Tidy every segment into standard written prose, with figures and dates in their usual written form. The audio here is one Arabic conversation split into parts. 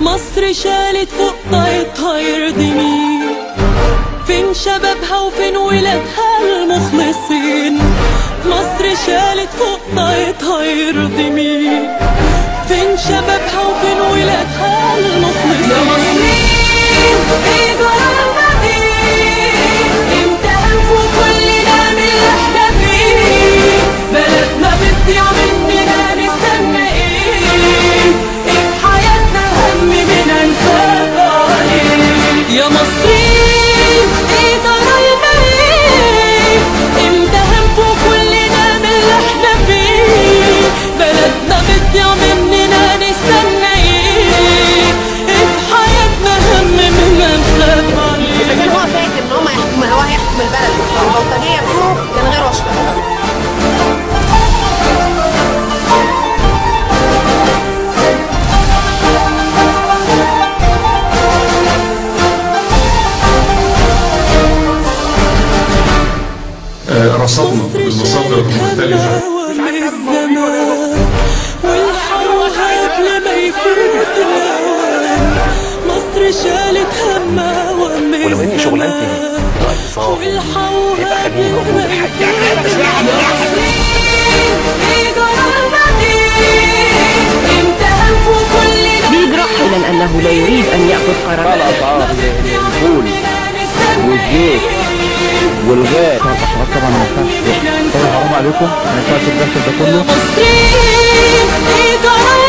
مصر شالت فوق طايتها يرضي مين؟ فين شبابها وفين ولادها المخلصين؟ مصر شالت فوق طايتها يرضي مين؟ فين شبابها وفين ولادها المخلصين؟ يا مصريين ايه جرالنا ايه؟ امتى هنفوق كلنا من اللي احنا فيه؟ بلدنا بتضيع مننا نستنى ايه؟ ايه في حياتنا هم مننا نخاف عليه؟ يا مصريين ايه جرالنا ايه؟ امتى هنفوق كلنا من اللي احنا فيه؟ بلدنا بتضيع مننا نستنى ايه؟ ايه في حياتنا هم مننا نخاف عليه؟ كان هو فاكر ان هو هيحكم البلد والبلطجيه بتوعه كان غير اشطر. رصدنا بالمصادر المختلفة والحروها قبل ما يفوت الأوان. مصر شالت همها ومزنا ولو إن شغلانتي دي والحروها يبقى خليني موجود لحد بيجرح إلى أنه لا يريد أن يأخذ قرارات. الفول والزيت والغاز طبعا ما ينفعش. حرام عليكم، ما ينفعش الدخل ده كله.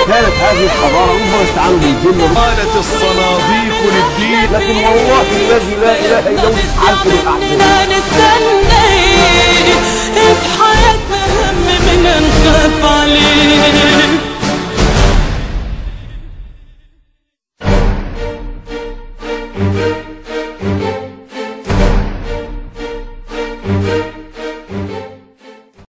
كانت هذه الحضاره ربما استعانوا بالجن. قالت الصناديق للدين، لكن والله الذي لا اله الا هو عارف الاحزان.